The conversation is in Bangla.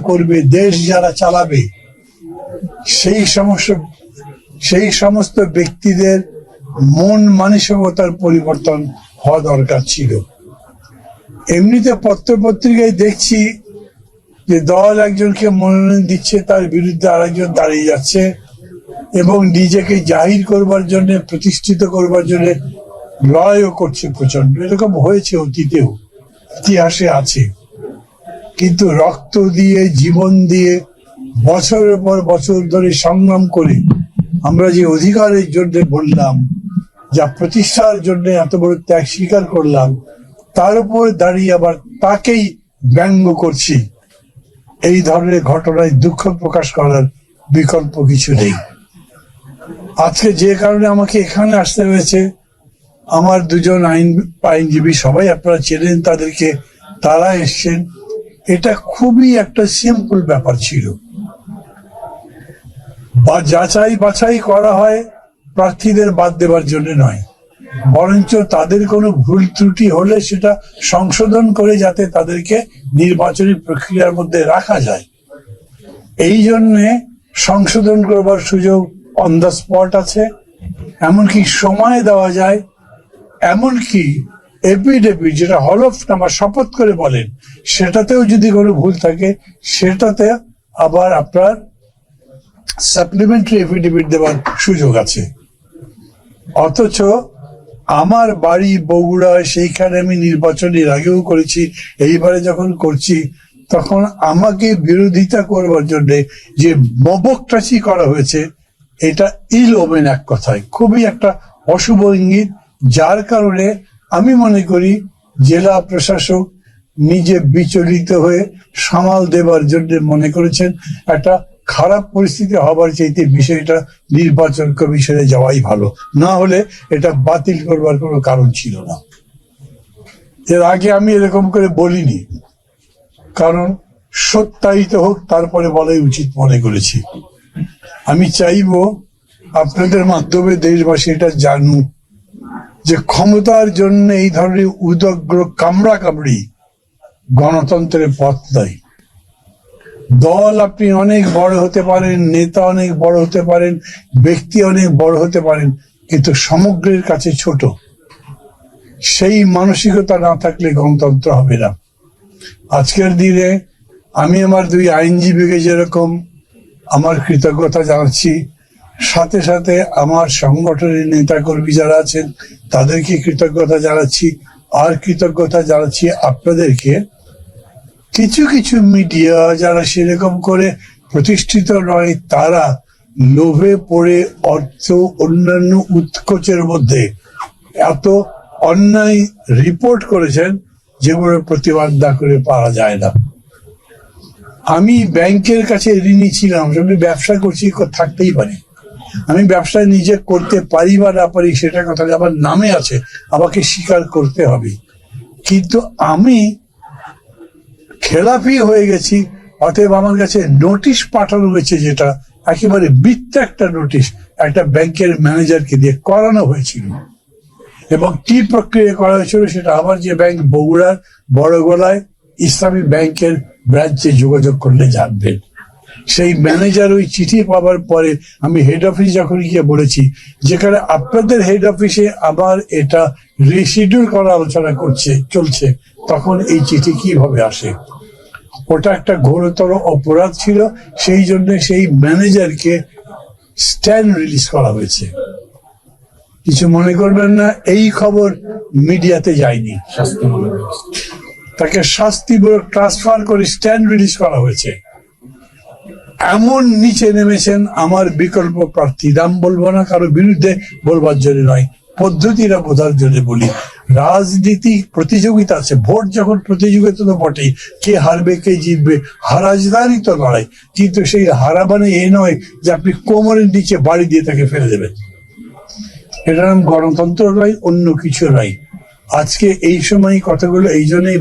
করবে, দেশ যারা চালাবে, সেই সমস্ত ব্যক্তিদের মন মানসিকতার পরিবর্তন হওয়া দরকার ছিল। এমনিতে পত্রপত্রিকায় দেখছি যে দল একজনকে মনোনয়ন দিচ্ছে, তার বিরুদ্ধে আরেকজন দাঁড়িয়ে যাচ্ছে এবং নিজেকে জাহির করবার জন্য, প্রতিষ্ঠিত করবার জন্য লড়াইও করছে প্রচন্ড। এরকম হয়েছে অতীতেও, ইতিহাসে আছে। কিন্তু রক্ত দিয়ে, জীবন দিয়ে, বছরের পর বছর ধরে সংগ্রাম করে আমরা যে অধিকারের জন্য বললাম, যা প্রতিষ্ঠার জন্য এত বড় ত্যাগ স্বীকার করলাম, তার উপর দাঁড়িয়ে আবার তাকেই ব্যঙ্গ করছি, এই ধরনের ঘটনায় দুঃখ প্রকাশ করার বিকল্প কিছু নেই। আজকে যে কারণে আমাকে এখানে আসতে হয়েছে, আমার দুজন আইনজীবী, সবাই আপনারা চেনেন তাদেরকে, তারা এসছেন। এটা খুবই একটা সিম্পল ব্যাপার ছিল। বা যাচাই বাছাই করা হয় প্রার্থীদের বাদ দেবার জন্য নয়, বরঞ্চ তাদের কোনো ভুল ত্রুটি হলে সেটা সংশোধন করে যাতে তাদেরকে নির্বাচনী প্রক্রিয়ার মধ্যে রাখা যায়, এই জন্যে সংশোধন করবার সুযোগ অন দ্য স্পট আছে। এমনকি সময় দেওয়া যায়, এমনকি এপিডেপিড, যেটা হলফনামা শপথ করে বলেন, সেটাতেও যদি কোনো ভুল থাকে সেটাতে আবার আপনার সাপ্লিমেন্টারি এফিডেভিট দেওয়ার সুযোগ আছে। অথচ আমার বাড়ি বগুড়ায়, সেইখানে আমি নির্বাচনের আগেও করেছি, এইবারে যখন করছি তখন আমাকে বিরোধিতা করবার জন্য যে মবকটাচি করা হয়েছে, এটা ইল ওমেন, এক কথায় খুবই একটা অশুভ ইঙ্গিত। যার কারণে আমি মনে করি জেলা প্রশাসক নিজে বিচলিত হয়ে সামাল দেবার জন্য মনে করেছেন একটা খারাপ পরিস্থিতি হবার চাইতে বিষয়টা নির্বাচন কমিশনে যাওয়াই ভালো, না হলে এটা বাতিল করবার কোনো কারণ ছিল না। এর আগে আমি এরকম করে বলিনি, কারণ সত্যায়িত হোক তারপরে বলাই উচিত মনে করেছি। আমি চাইব আপনাদের মাধ্যমে দেশবাসী এটা জানুক যে ক্ষমতার জন্য এই ধরনের উদগ্র কামড়াকামড়ি গণতন্ত্রের পথ নয়। দল আপনি অনেক বড় হতে পারেন, নেতা অনেক বড় হতে পারেন, ব্যক্তি অনেক বড় হতে পারেন, কিন্তু সমগ্রের কাছে ছোট। সেই মানসিকতা না থাকলে গণতন্ত্র হবে না। আজকের দিনে আমি আমার দুই আইনজীবীকে যেরকম আমার কৃতজ্ঞতা জানাচ্ছি, সাথে সাথে আমার সংগঠনের নেতাকর্মী যারা আছেন তাদেরকে কৃতজ্ঞতা জানাচ্ছি, আর কৃতজ্ঞতা জানাচ্ছি আপনাদেরকে। কিছু কিছু মিডিয়া যারা সেরকম করে প্রতিষ্ঠিত নয়, তারা লোভে পড়ে অর্থ অন্যান্য উৎকোচের মধ্যে এত অন্যায় রিপোর্ট করেছেন যেগুলোর প্রতিবাদ না করে পারা যায় না। আমি ব্যাংকের কাছে ঋণী ছিলাম, আমি ব্যবসা করছি, থাকতেই পারি। আমি ব্যবসা নিজে করতে পারি বা না পারি সেটা কথা আমার নামে আছে, আমাকে স্বীকার করতে হবে। কিন্তু আমি খেলাপি হয়ে গেছি, অতএব আমার কাছে নোটিশ পাঠানো হয়েছে, যেটা একেবারে মিথ্যা একটা নোটিশ, একটা ব্যাংকের ম্যানেজারকে দিয়ে করানো হয়েছিল। এবং কি প্রক্রিয়া করা হয়েছিল সেটা আমার যে ব্যাংক বগুড়ার বড়গোলায় ইসলামী ব্যাংকের ব্রাঞ্চে যোগাযোগ করলে জানবেন। সেই ম্যানেজার ওই চিঠি পাওয়ার পরে আমি হেড অফিস যখন গিয়ে বলেছি, যেখানে আপনাদের হেড অফিসে আবার এটা রিশিডিউল করা আলোচনা চলছে, তখন এই চিঠি কিভাবে আসে? ওটা একটা ঘোরতর অপরাধ ছিল, সেই জন্য সেই ম্যানেজারকে স্ট্যান্ড রিলিজ করা হয়েছে। কিছু মনে করবেন না, এই খবর মিডিয়াতে যায়নি, তাকে শাস্তিমূলক ট্রান্সফার করে স্ট্যান্ড রিলিজ করা হয়েছে। এমন নিচে নেমেছেন আমার বিকল্প প্রার্থী, নাম বলবো না, কারো বিরুদ্ধে বলবার জন্য নয়, পদ্ধতিরা বোঝার জন্য বলি। রাজনীতি প্রতিযোগিতা আছে, ভোট যখন প্রতিযোগিতা তো বটেই, কে হারবে কে জিতবে, হারাজদারই তো লড়াই। কিন্তু সেই হারা মানে এ নয় যে আপনি কোমরের নিচে বাড়ি দিয়ে তাকে ফেলে দেবেন। এটার নাম গণতন্ত্র নয়, অন্য কিছু নয়। আজকে এই সময় কথাগুলো এই জন্যই